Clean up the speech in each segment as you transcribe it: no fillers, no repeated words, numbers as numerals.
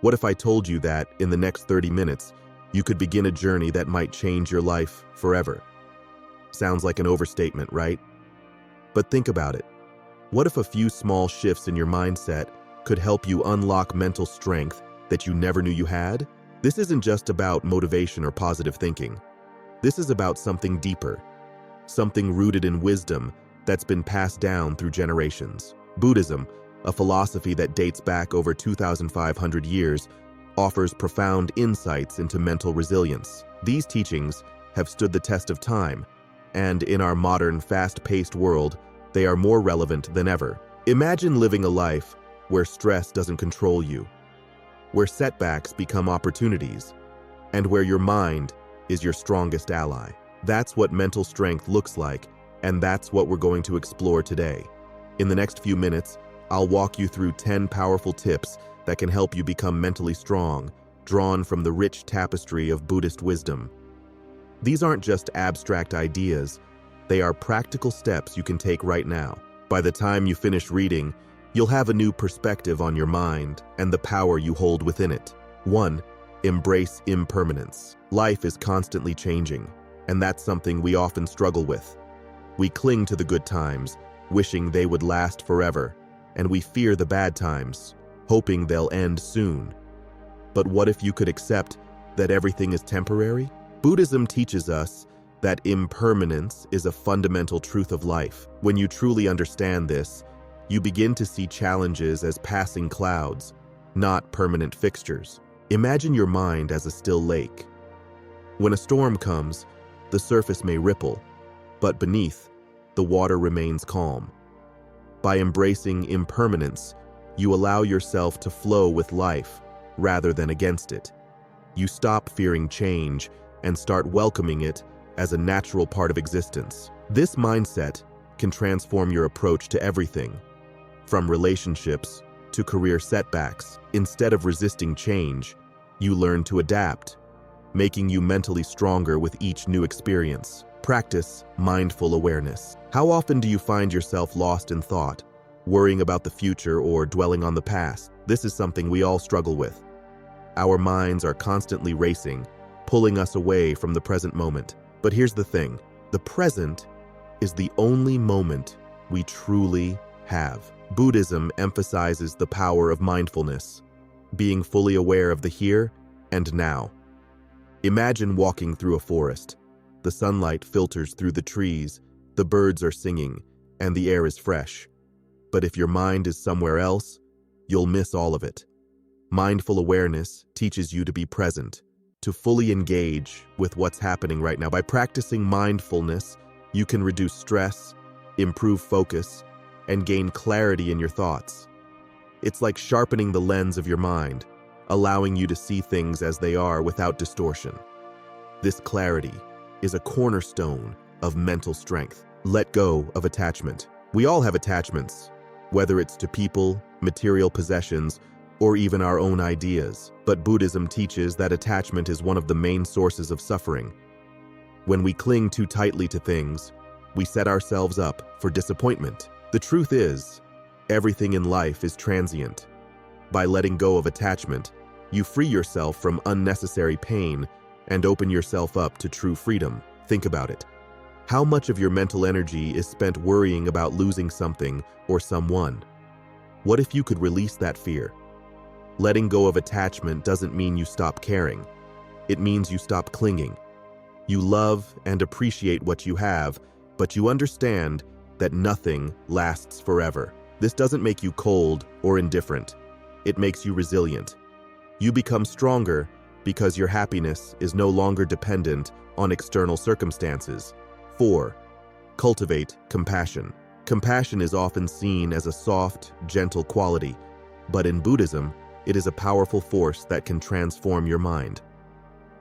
What if I told you that, in the next 30 minutes, you could begin a journey that might change your life forever? Sounds like an overstatement, right? But think about it. What if a few small shifts in your mindset could help you unlock mental strength that you never knew you had? This isn't just about motivation or positive thinking. This is about something deeper, something rooted in wisdom that's been passed down through generations. Buddhism, a philosophy that dates back over 2,500 years, offers profound insights into mental resilience. These teachings have stood the test of time, and in our modern, fast-paced world, they are more relevant than ever. Imagine living a life where stress doesn't control you, where setbacks become opportunities, and where your mind is your strongest ally. That's what mental strength looks like, and that's what we're going to explore today. In the next few minutes, I'll walk you through 10 powerful tips that can help you become mentally strong, drawn from the rich tapestry of Buddhist wisdom. These aren't just abstract ideas, they are practical steps you can take right now. By the time you finish reading, you'll have a new perspective on your mind and the power you hold within it. 1. Embrace impermanence. Life is constantly changing, and that's something we often struggle with. We cling to the good times, wishing they would last forever, and we fear the bad times, hoping they'll end soon. But what if you could accept that everything is temporary? Buddhism teaches us that impermanence is a fundamental truth of life. When you truly understand this, you begin to see challenges as passing clouds, not permanent fixtures. Imagine your mind as a still lake. When a storm comes, the surface may ripple, but beneath, the water remains calm. By embracing impermanence, you allow yourself to flow with life rather than against it. You stop fearing change and start welcoming it as a natural part of existence. This mindset can transform your approach to everything, from relationships to career setbacks. Instead of resisting change, you learn to adapt, making you mentally stronger with each new experience. Practice mindful awareness. How often do you find yourself lost in thought, worrying about the future or dwelling on the past? This is something we all struggle with. Our minds are constantly racing, pulling us away from the present moment. But here's the thing, the present is the only moment we truly have. Buddhism emphasizes the power of mindfulness, being fully aware of the here and now. Imagine walking through a forest. The sunlight filters through the trees, the birds are singing, and the air is fresh. But if your mind is somewhere else, you'll miss all of it. Mindful awareness teaches you to be present, to fully engage with what's happening right now. By practicing mindfulness, you can reduce stress, improve focus, and gain clarity in your thoughts. It's like sharpening the lens of your mind, allowing you to see things as they are without distortion. This clarity is a cornerstone of mental strength. Let go of attachment. We all have attachments, whether it's to people, material possessions, or even our own ideas. But Buddhism teaches that attachment is one of the main sources of suffering. When we cling too tightly to things, we set ourselves up for disappointment. The truth is, everything in life is transient. By letting go of attachment, you free yourself from unnecessary pain and open yourself up to true freedom. Think about it. How much of your mental energy is spent worrying about losing something or someone? What if you could release that fear? Letting go of attachment doesn't mean you stop caring. It means you stop clinging. You love and appreciate what you have, but you understand that nothing lasts forever. This doesn't make you cold or indifferent. It makes you resilient. You become stronger because your happiness is no longer dependent on external circumstances. 4. Cultivate compassion. Compassion is often seen as a soft, gentle quality, but in Buddhism, it is a powerful force that can transform your mind.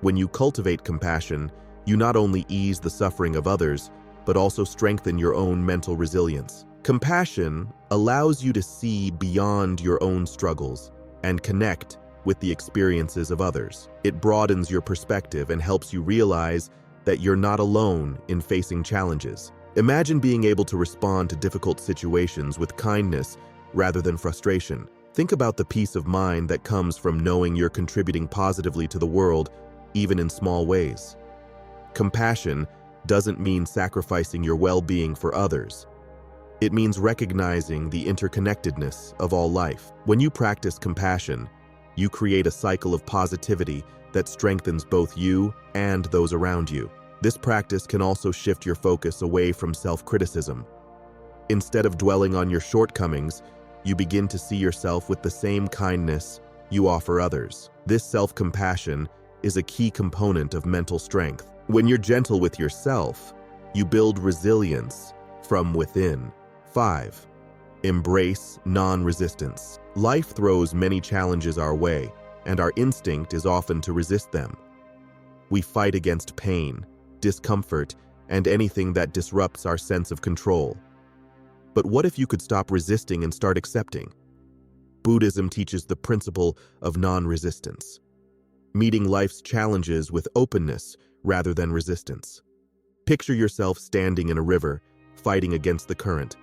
When you cultivate compassion, you not only ease the suffering of others, but also strengthen your own mental resilience. Compassion allows you to see beyond your own struggles and connect with the experiences of others. It broadens your perspective and helps you realize that you're not alone in facing challenges. Imagine being able to respond to difficult situations with kindness rather than frustration. Think about the peace of mind that comes from knowing you're contributing positively to the world, even in small ways. Compassion doesn't mean sacrificing your well-being for others. It means recognizing the interconnectedness of all life. When you practice compassion, you create a cycle of positivity that strengthens both you and those around you. This practice can also shift your focus away from self-criticism. Instead of dwelling on your shortcomings, you begin to see yourself with the same kindness you offer others. This self-compassion is a key component of mental strength. When you're gentle with yourself, you build resilience from within. 5. Embrace non-resistance. Life throws many challenges our way, and our instinct is often to resist them. We fight against pain, discomfort, and anything that disrupts our sense of control. But what if you could stop resisting and start accepting? Buddhism teaches the principle of non-resistance, meeting life's challenges with openness rather than resistance. Picture yourself standing in a river, fighting against the current.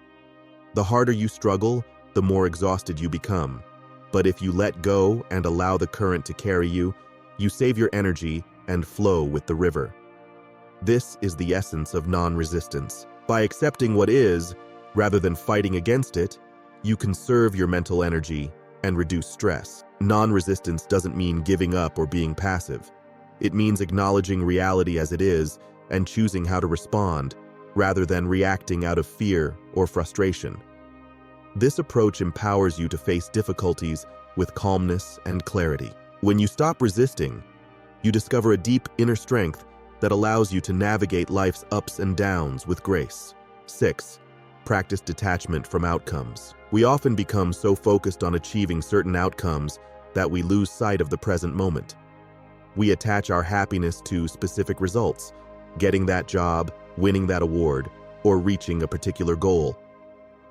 The harder you struggle, the more exhausted you become. But if you let go and allow the current to carry you, you save your energy and flow with the river. This is the essence of non-resistance. By accepting what is, rather than fighting against it, you conserve your mental energy and reduce stress. Non-resistance doesn't mean giving up or being passive. It means acknowledging reality as it is and choosing how to respond, rather than reacting out of fear or frustration. This approach empowers you to face difficulties with calmness and clarity. When you stop resisting, you discover a deep inner strength that allows you to navigate life's ups and downs with grace. 6. Practice detachment from outcomes. We often become so focused on achieving certain outcomes that we lose sight of the present moment. We attach our happiness to specific results, getting that job, winning that award, or reaching a particular goal.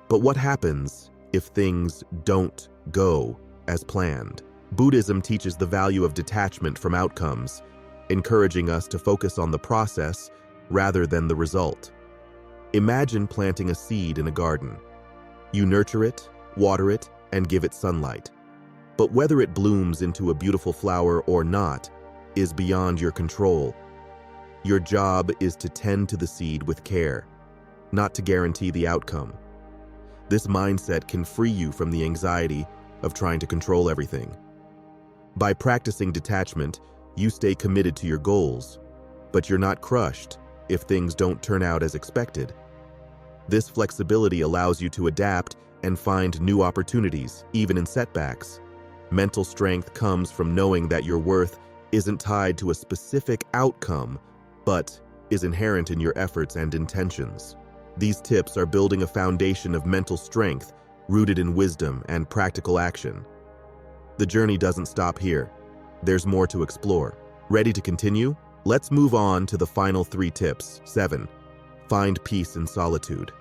But what happens if things don't go as planned? Buddhism teaches the value of detachment from outcomes, encouraging us to focus on the process rather than the result. Imagine planting a seed in a garden. You nurture it, water it, and give it sunlight. But whether it blooms into a beautiful flower or not is beyond your control. Your job is to tend to the seed with care, not to guarantee the outcome. This mindset can free you from the anxiety of trying to control everything. By practicing detachment, you stay committed to your goals, but you're not crushed if things don't turn out as expected. This flexibility allows you to adapt and find new opportunities, even in setbacks. Mental strength comes from knowing that your worth isn't tied to a specific outcome, but is inherent in your efforts and intentions. These tips are building a foundation of mental strength rooted in wisdom and practical action. The journey doesn't stop here. There's more to explore. Ready to continue? Let's move on to the final 3 tips. 7. Find peace in solitude.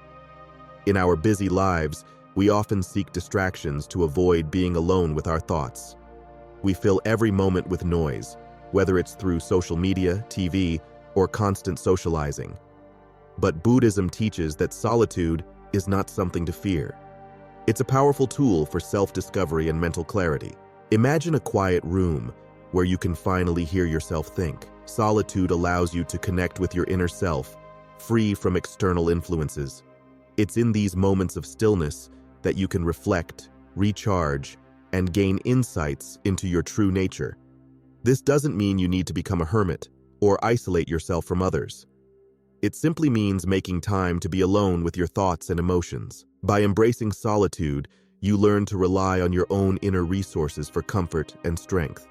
In our busy lives, we often seek distractions to avoid being alone with our thoughts. We fill every moment with noise, whether it's through social media, TV, or constant socializing. But Buddhism teaches that solitude is not something to fear. It's a powerful tool for self-discovery and mental clarity. Imagine a quiet room where you can finally hear yourself think. Solitude allows you to connect with your inner self, free from external influences. It's in these moments of stillness that you can reflect, recharge, and gain insights into your true nature. This doesn't mean you need to become a hermit or isolate yourself from others. It simply means making time to be alone with your thoughts and emotions. By embracing solitude, you learn to rely on your own inner resources for comfort and strength.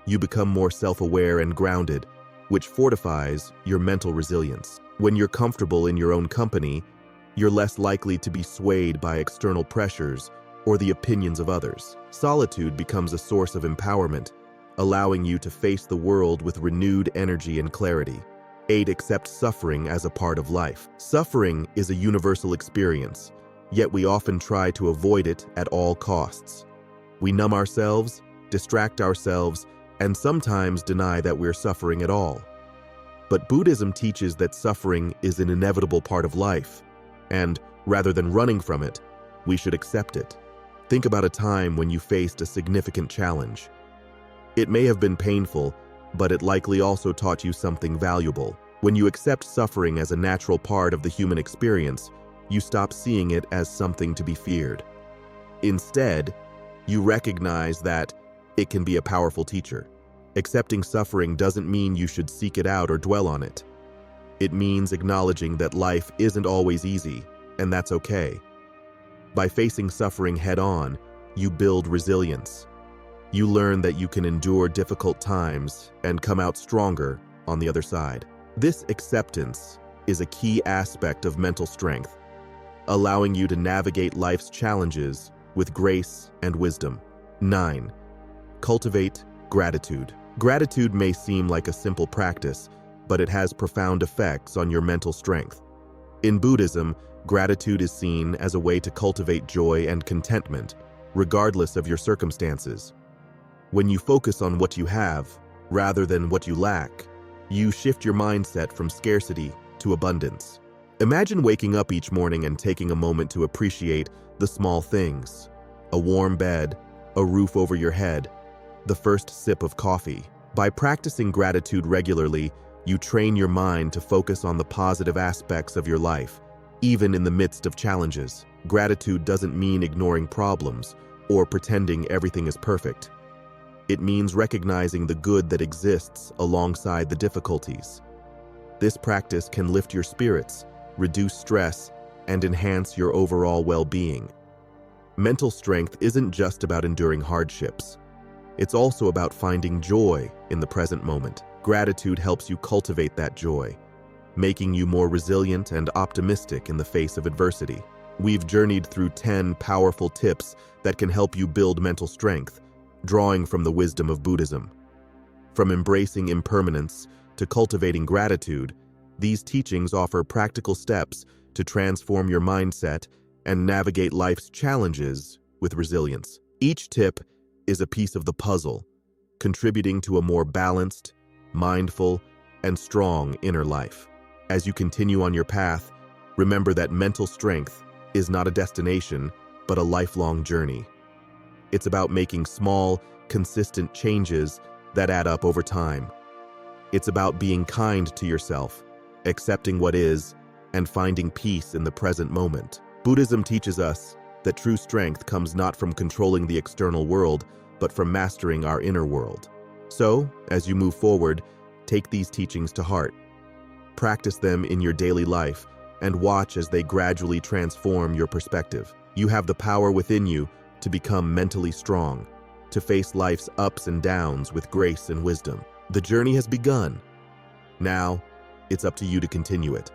You become more self-aware and grounded, which fortifies your mental resilience. When you're comfortable in your own company, you're less likely to be swayed by external pressures or the opinions of others. Solitude becomes a source of empowerment, allowing you to face the world with renewed energy and clarity. 8. Accept suffering as a part of life. Suffering is a universal experience, yet we often try to avoid it at all costs. We numb ourselves, distract ourselves, and sometimes deny that we're suffering at all. But Buddhism teaches that suffering is an inevitable part of life, and rather than running from it, we should accept it. Think about a time when you faced a significant challenge. It may have been painful, but it likely also taught you something valuable. When you accept suffering as a natural part of the human experience, you stop seeing it as something to be feared. Instead, you recognize that it can be a powerful teacher. Accepting suffering doesn't mean you should seek it out or dwell on it. It means acknowledging that life isn't always easy, and that's okay. By facing suffering head-on, you build resilience. You learn that you can endure difficult times and come out stronger on the other side. This acceptance is a key aspect of mental strength, allowing you to navigate life's challenges with grace and wisdom. 9. Cultivate gratitude. Gratitude may seem like a simple practice, but it has profound effects on your mental strength. In Buddhism, gratitude is seen as a way to cultivate joy and contentment, regardless of your circumstances. When you focus on what you have, rather than what you lack, you shift your mindset from scarcity to abundance. Imagine waking up each morning and taking a moment to appreciate the small things: a warm bed, a roof over your head, the first sip of coffee. By practicing gratitude regularly, you train your mind to focus on the positive aspects of your life, even in the midst of challenges. Gratitude doesn't mean ignoring problems or pretending everything is perfect. It means recognizing the good that exists alongside the difficulties. This practice can lift your spirits, reduce stress, and enhance your overall well-being. Mental strength isn't just about enduring hardships. It's also about finding joy in the present moment. Gratitude helps you cultivate that joy, making you more resilient and optimistic in the face of adversity. We've journeyed through 10 powerful tips that can help you build mental strength, drawing from the wisdom of Buddhism. From embracing impermanence to cultivating gratitude, these teachings offer practical steps to transform your mindset and navigate life's challenges with resilience. Each tip is a piece of the puzzle, contributing to a more balanced, mindful, and strong inner life. As you continue on your path, remember that mental strength is not a destination, but a lifelong journey. It's about making small, consistent changes that add up over time. It's about being kind to yourself, accepting what is, and finding peace in the present moment. Buddhism teaches us that true strength comes not from controlling the external world, but from mastering our inner world. So, as you move forward, take these teachings to heart. Practice them in your daily life and watch as they gradually transform your perspective. You have the power within you to become mentally strong, to face life's ups and downs with grace and wisdom. The journey has begun. Now, it's up to you to continue it.